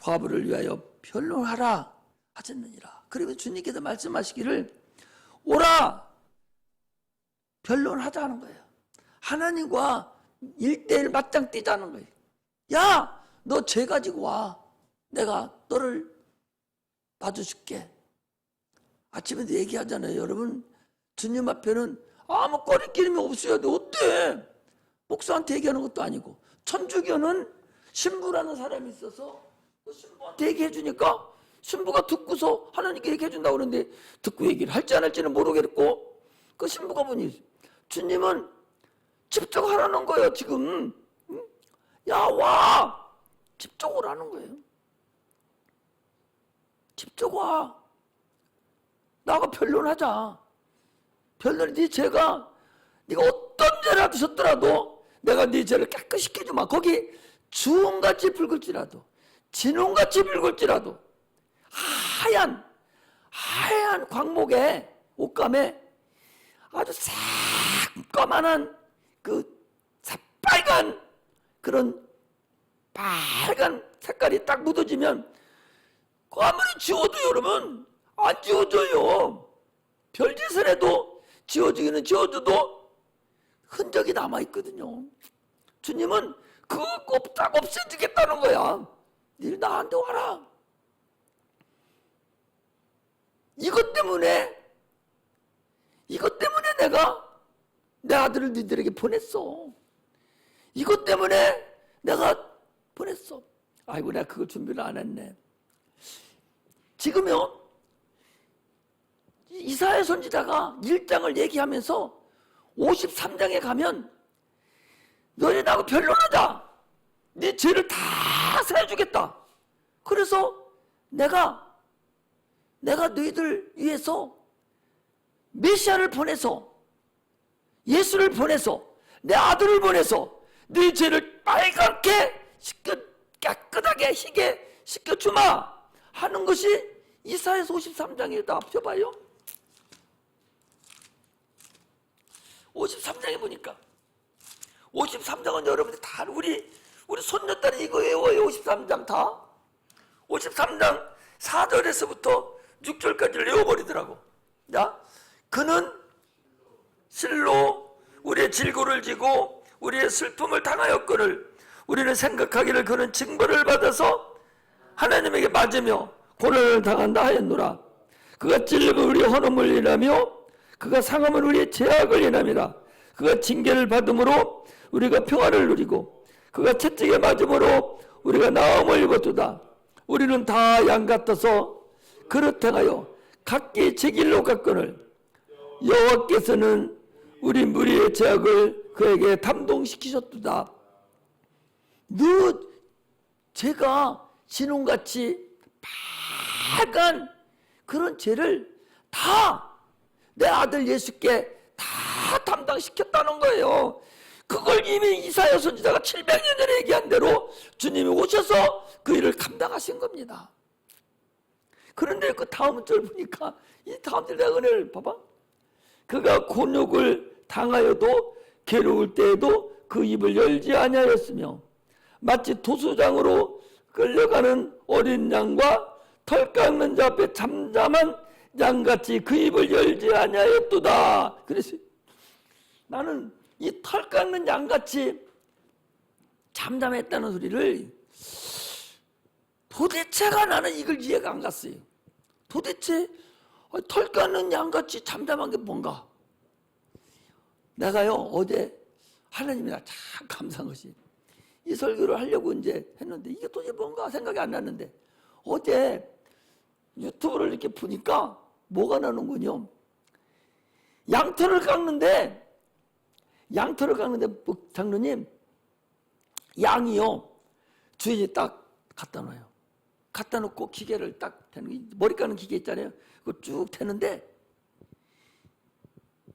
A: 과부를 위하여 변론하라 하셨느니라. 그러면 주님께서 말씀하시기를 오라 변론하자는 거예요. 하나님과 1대1 맞짱 뛰자는 거예요. 야, 너 죄 가지고 와. 내가 너를 봐줄게. 아침에도 얘기하잖아요. 여러분 주님 앞에는 아무 꺼리끼림이 없어야 돼. 어때? 목사한테 얘기하는 것도 아니고 천주교는 신부라는 사람이 있어서 그 신부한테 얘기해 주니까 신부가 듣고서 하나님께 얘기해 준다고 그러는데 듣고 얘기를 할지 안 할지는 모르겠고 그 신부가 보니 주님은 집중하라는 거예요. 지금 야 와 집중을 하는 거예요. 집중 와. 나하고 변론하자. 변론이 네 죄가 네가 어떤 죄를 하셨더라도 내가 네 죄를 깨끗이 시켜주마. 거기 주홍같이 붉을지라도 진홍같이 붉을지라도 하얀 광목에 옷감에 아주 새까만한 그 그런 빨간 색깔이 딱 묻어지면 아무리 지워도 여러분 안 지워져요. 별짓을 해도 지워지기는 지워져도 흔적이 남아있거든요. 주님은 그거 꼭 딱 없애주겠다는 거야. 니 나한테 와라. 이것 때문에 내가 내 아들을 니들에게 보냈어. 이것 때문에 내가 보냈어. 아이고 내가 그걸 준비를 안 했네. 지금요 이사야 선지자가 1장을 얘기하면서 53장에 가면 너희 나하고 변론하자. 네 죄를 다 사해주겠다. 그래서 내가 너희들 위해서 메시아를 보내서 예수를 보내서 내 아들을 보내서 네 죄를 빨갛게 깨끗하게 희게 씻겨주마 하는 것이 이사야서 53장에다 펴봐요. 53장에 보니까 53장은 여러분들 다 우리 손녀딸이 이거 외워요. 53장 다 53장 4절에서부터 6절까지를 외워버리더라고. 자, 그는 실로 우리의 질고를 지고 우리의 슬픔을 당하였거늘 우리는 생각하기를 그는 징벌을 받아서 하나님에게 맞으며 고난을 당한다 하였노라. 그가 찔림을 우리의 헌음을 인하며 그가 상함을 우리의 죄악을 인함이라. 그가 징계를 받음으로 우리가 평화를 누리고 그가 채찍에 맞음으로 우리가 나음을 입었도다. 우리는 다 양 같아서 그릇 행하여 각기 제 길로 갔거늘 여호와께서는 우리 무리의 죄악을 그에게 담동시키셨도다. 너 제가 진홍같이 빨간 그런 죄를 다 내 아들 예수께 다 담당시켰다는 거예요. 그걸 이미 이사야 선지자가 700년 전에 얘기한 대로 주님이 오셔서 그 일을 감당하신 겁니다. 그런데 그 다음 절 보니까 이 다음 절 내가 은혜를 봐봐. 그가 곤욕을 당하여도 괴로울 때에도 그 입을 열지 아니하였으며 마치 도수장으로 끌려가는 어린 양과 털 깎는 자 앞에 잠잠한 양같이 그 입을 열지 아니하였도다. 그래서 나는 이 털 깎는 양같이 잠잠했다는 소리를 도대체가 나는 이걸 이해가 안 갔어요. 도대체 털 깎는 양같이 잠잠한 게 뭔가. 내가요 어제 하나님이 나 참 감사한 것이 이 설교를 하려고 이제 했는데 이게 도대체 뭔가 생각이 안 났는데 어제 유튜브를 이렇게 보니까 뭐가 나오는군요. 양털을 깎는데 장로님 양이요 주인이 딱 갖다 놔요. 갖다 놓고 기계를 딱 대는 머리 깎는 기계 있잖아요. 그거 쭉 대는데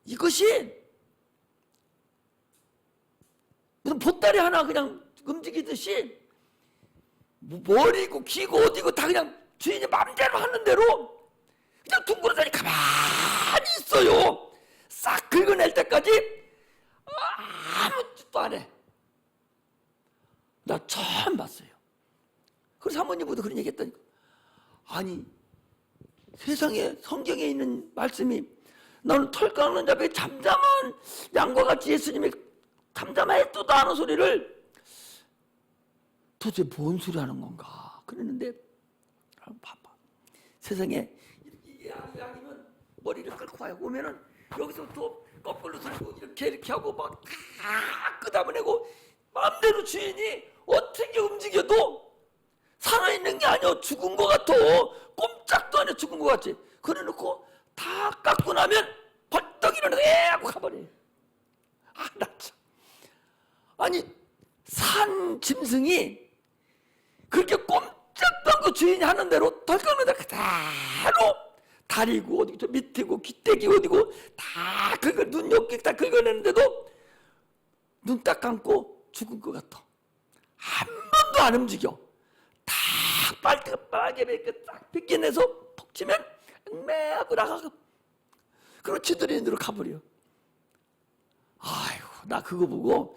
A: 이것이 무슨 보따리 하나 그냥 움직이듯이 머리고 귀고 어디고 다 그냥 주인이 마음대로 하는 대로 그냥 둥그러다니 가만히 있어요. 싹 긁어낼 때까지 아무 짓도 안 해. 나 처음 봤어요. 그래서 사모님보다 그런 얘기 했다니까. 아니 세상에 성경에 있는 말씀이 너는 털 깎는 자에 잠잠한 양과 같이 예수님이 잠잠했도다 하는 소리를 도대체 뭔 소리 하는 건가 그랬는데 봐봐. 세상에 양이면 머리를 끌고 와요. 오면은 여기서부터 거꾸로 들고 이렇게 하고 막 다 끄다보내고 마음대로 주인이 어떻게 움직여도 살아있는 게 아니야. 죽은 것 같아. 꼼짝도 안 해. 죽은 것 같지. 그래놓고 다 깎고 나면 벌떡 일어나서 하고 가버려. 아, 나 참. 아니 산 짐승이 그렇게 꼼짝도 않고 주인이 하는 대로 덜 깎는다 그대로 다리고 어디고 밑이고 귀때기 어디고 다 눈 옆에 다 긁어내는데도 눈 딱 감고 죽은 것 같아. 한 번도 안 움직여. 다 빨개 이렇게 딱 벗겨내서 톡 치면 맹매하고 나가고 그리고 지들이 인으로 가버려. 아이고 나 그거 보고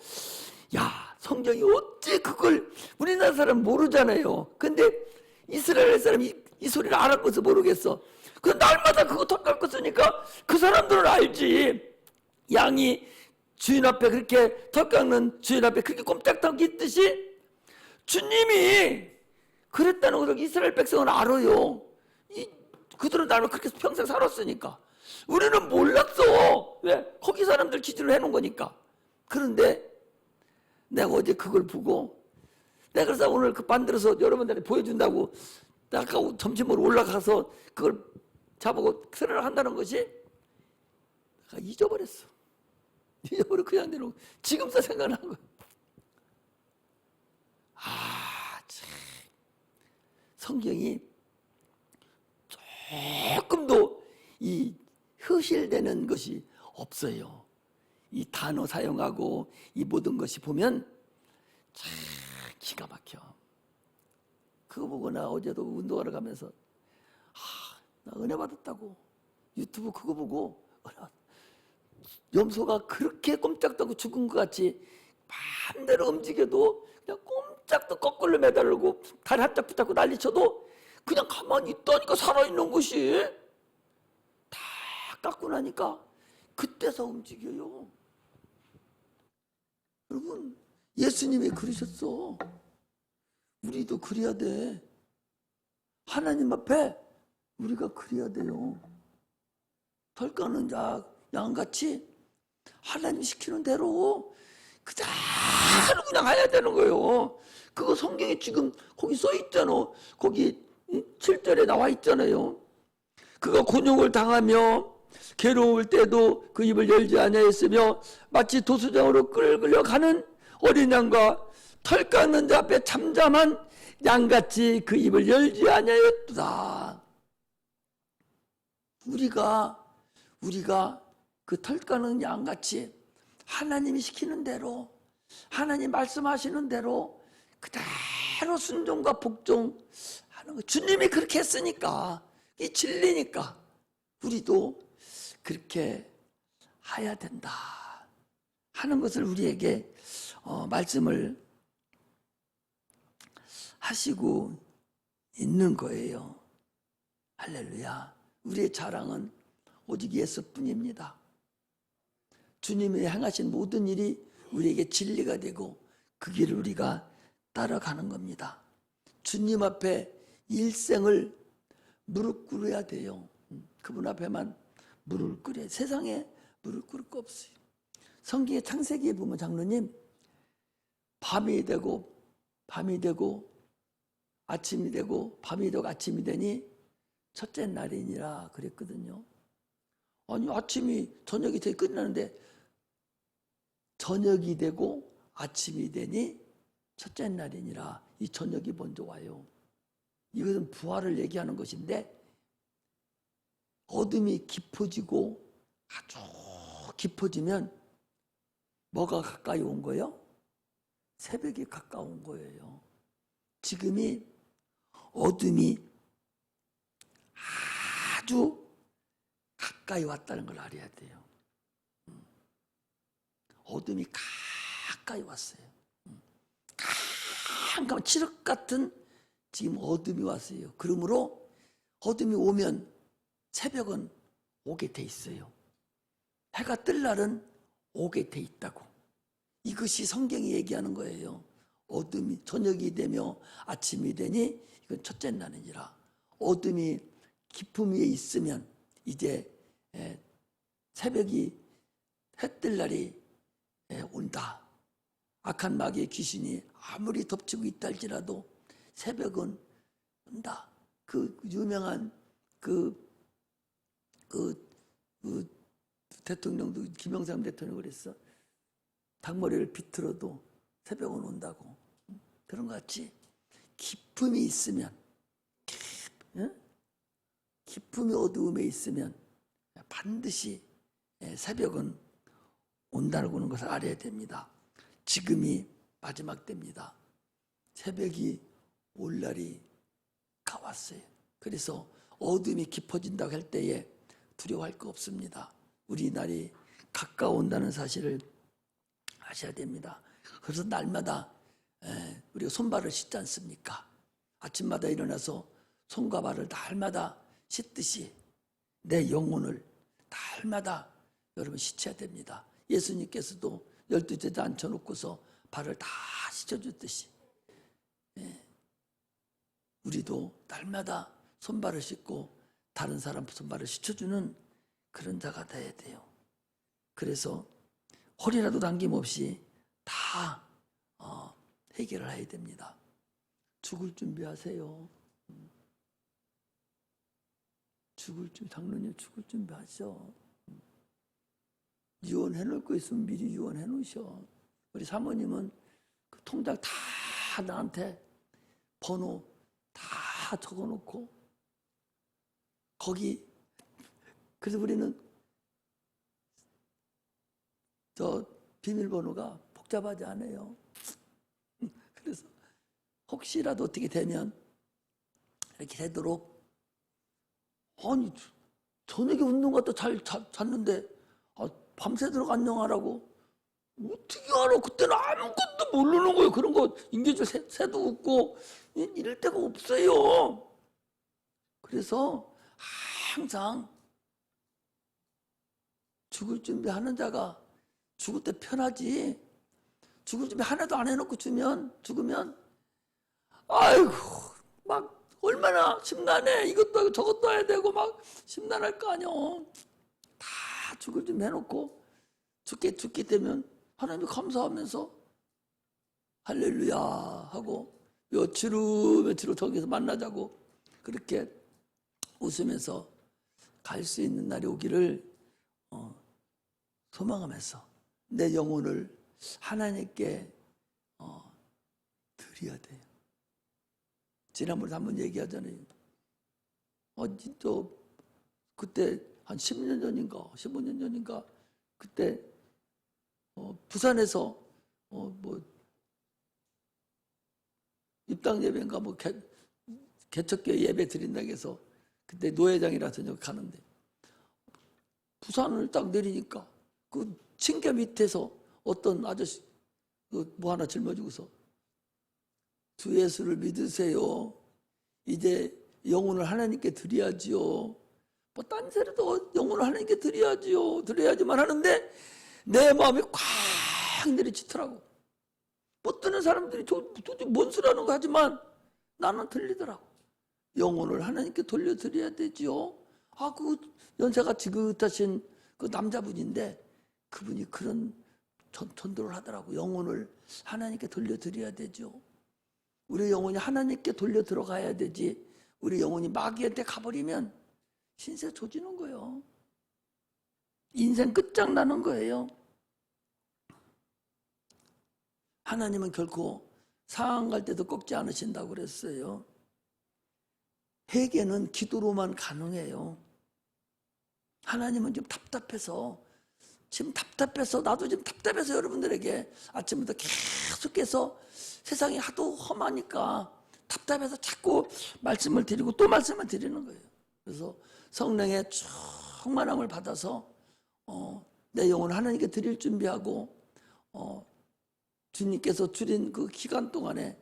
A: 야 성경이 어째 그걸 우리나라 사람 모르잖아요. 근데 이스라엘 사람이 이 소리를 알아봐서 모르겠어. 그 날마다 그거 턱 쓰니까 그 사람들은 알지. 양이 주인 앞에 그렇게 턱 깎는 주인 앞에 그렇게 꼼짝도 있듯이 주님이 그랬다는 것을 이스라엘 백성은 알아요. 그들은 나를 그렇게 평생 살았으니까. 우리는 몰랐어. 왜? 거기 사람들 기준으로 해놓은 거니까. 그런데 내가 어제 그걸 보고 내가 그래서 오늘 그 만들어서 여러분들한테 보여준다고 아까 점심으로 올라가서 그걸 자보고 설을 한다는 것이 내가 잊어버렸어. 잊어버려 그냥 내놓고 지금서 생각난 거야. 참. 성경이 조금도 이 흐실되는 것이 없어요. 이 단어 사용하고 이 모든 것이 보면 참 기가 막혀. 그거 보고 나 어제도 운동하러 가면서 나 은혜 받았다고 유튜브 그거 보고 염소가 그렇게 꼼짝도 않고 죽은 것 같이 반대로 움직여도 그냥 꼼짝도 거꾸로 매달고 다리 한짝 붙잡고 난리쳐도 그냥 가만히 있다니까 살아있는 것이 다 깎고 나니까 그때서 움직여요. 여러분 예수님이 그러셨어. 우리도 그래야 돼. 하나님 앞에 우리가 그래야 돼요. 털 까는 양같이 하나님 시키는 대로 그대로 그냥 해야 되는 거예요. 그거 성경에 지금 거기 써 있잖아. 거기 7절에 나와 있잖아요. 그가 곤욕을 당하며 괴로울 때도 그 입을 열지 아니하였으며 마치 도수장으로 끌려 가는 어린 양과 털 깎는 자 앞에 잠잠한 양같이 그 입을 열지 아니하였도다. 우리가 그 털 깎는 양같이 하나님이 시키는 대로 하나님 말씀하시는 대로 그대로 순종과 복종하는 거. 주님이 그렇게 했으니까 이 진리니까 우리도 그렇게 해야 된다 하는 것을 우리에게 말씀을 하시고 있는 거예요. 할렐루야. 우리의 자랑은 오직 예수뿐입니다. 주님이 행하신 모든 일이 우리에게 진리가 되고 그 길을 우리가 따라가는 겁니다. 주님 앞에 일생을 무릎 꿇어야 돼요. 그분 앞에만 무릎을 꿇어야. 세상에 무릎 꿇을 거 없어요. 성경의 창세기에 보면 장로님 밤이 되고 아침이 되고 밤이 되고 아침이 되니 첫째 날이니라 그랬거든요. 아니 아침이 저녁이 되게 끝나는데 저녁이 되고 아침이 되니 첫째 날이니라. 이 저녁이 먼저 와요. 이것은 부활을 얘기하는 것인데 어둠이 깊어지고 아주 깊어지면 뭐가 가까이 온 거예요? 새벽이 가까운 거예요. 지금이 어둠이 아주 가까이 왔다는 걸 알아야 돼요. 어둠이 가까이 왔어요. 깜깜한 칠흑 같은 지금 어둠이 왔어요. 그러므로 어둠이 오면 새벽은 오게 돼 있어요. 해가 뜰 날은 오게 돼 있다고. 이것이 성경이 얘기하는 거예요. 어둠이 저녁이 되며 아침이 되니 이건 첫째 날이니라. 어둠이 깊음 위에 있으면 이제 새벽이 해 뜰 날이 온다. 악한 마귀의 귀신이 아무리 덮치고 있다 할지라도 새벽은 온다. 그 유명한 그 대통령도 김영삼 대통령이 그랬어. 닭머리를 비틀어도 새벽은 온다고. 그런 것 같이 기쁨이 있으면 기쁨이 어두움에 있으면 반드시 새벽은 온다는 것을 알아야 됩니다. 지금이 마지막 때입니다. 새벽이 올 날이 가왔어요. 그래서 어둠이 깊어진다고 할 때에 두려워할 거 없습니다. 우리 날이 가까운다는 사실을 아셔야 됩니다. 그래서 날마다 우리가 손발을 씻지 않습니까? 아침마다 일어나서 손과 발을 날마다 씻듯이 내 영혼을 날마다 여러분 씻어야 됩니다. 예수님께서도 12제자 앉혀놓고서 발을 다 씻어줬듯이 우리도 날마다 손발을 씻고 다른 사람 손발을 씻어주는 그런 자가 돼야 돼요. 그래서 허리라도 당김없이 다 해결을 해야 됩니다. 죽을 준비하세요. 장로님 죽을 준비하셔. 유언해 놓을 거 있으면 미리 유언해 놓으셔. 우리 사모님은 그 통장 다 나한테 번호 다 적어 놓고 거기 그래서 우리는 저 비밀번호가 복잡하지 않아요. 그래서 혹시라도 어떻게 되면 이렇게 되도록 아니 저녁에 운동 갔다 잘 잤는데 밤새도록 안녕하라고 어떻게 알아? 그때는 아무것도 모르는 거예요. 그런 거 인계줄 새도 없고 이럴 데가 없어요. 그래서 항상 죽을 준비하는 자가 죽을 때 편하지. 죽을 준비 하나도 안 해놓고 죽으면 아이고 막 얼마나 심란해. 이것도 하고 저것도 해야 되고 막 심란할 거 아니요. 다 죽을 준비 해놓고 죽게 되면 하나님이 감사하면서 할렐루야 하고 며칠 후 저기서 만나자고 그렇게 웃으면서 갈 수 있는 날이 오기를 소망하면서 내 영혼을 하나님께 드려야 돼요. 지난번에 한번 얘기하잖아요. 저 그때 한 10년 전인가 15년 전인가 그때 부산에서 뭐 입당 예배인가 뭐 개척교회 예배 드린다고 해서 그때 노회장이라 저녁 가는데 부산을 딱 내리니까 그 층계 밑에서 어떤 아저씨 뭐 하나 짊어지고서 주 예수를 믿으세요. 이제 영혼을 하나님께 드려야지요. 뭐 딴 새로도 영혼을 하나님께 드려야지요. 드려야지만 하는데 내 마음이 꽉 내리치더라고. 못 듣는 사람들이 도대체 뭔 소리하는 거 하지만 나는 들리더라고. 영혼을 하나님께 돌려드려야 되지요. 그 연세가 지긋하신 그 남자분인데 그분이 그런 전도를 하더라고. 영혼을 하나님께 돌려드려야 되죠. 우리 영혼이 하나님께 돌려 들어가야 되지. 우리 영혼이 마귀한테 가버리면 신세 조지는 거예요. 인생 끝장나는 거예요. 하나님은 결코 상한 갈 때도 꺾지 않으신다고 그랬어요. 회개는 기도로만 가능해요. 하나님은 지금 답답해서 나도 지금 답답해서 여러분들에게 아침부터 계속해서 세상이 하도 험하니까 답답해서 자꾸 말씀을 드리고 또 말씀을 드리는 거예요. 그래서 성령의 충만함을 받아서 내 영혼을 하나님께 드릴 준비하고 주님께서 주린 그 기간 동안에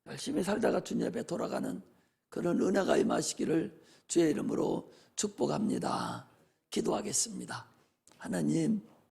A: 열심히 살다가 주님 앞에 돌아가는 그런 은혜가 임하시기를 주의 이름으로 축복합니다. 기도하겠습니다. 하나님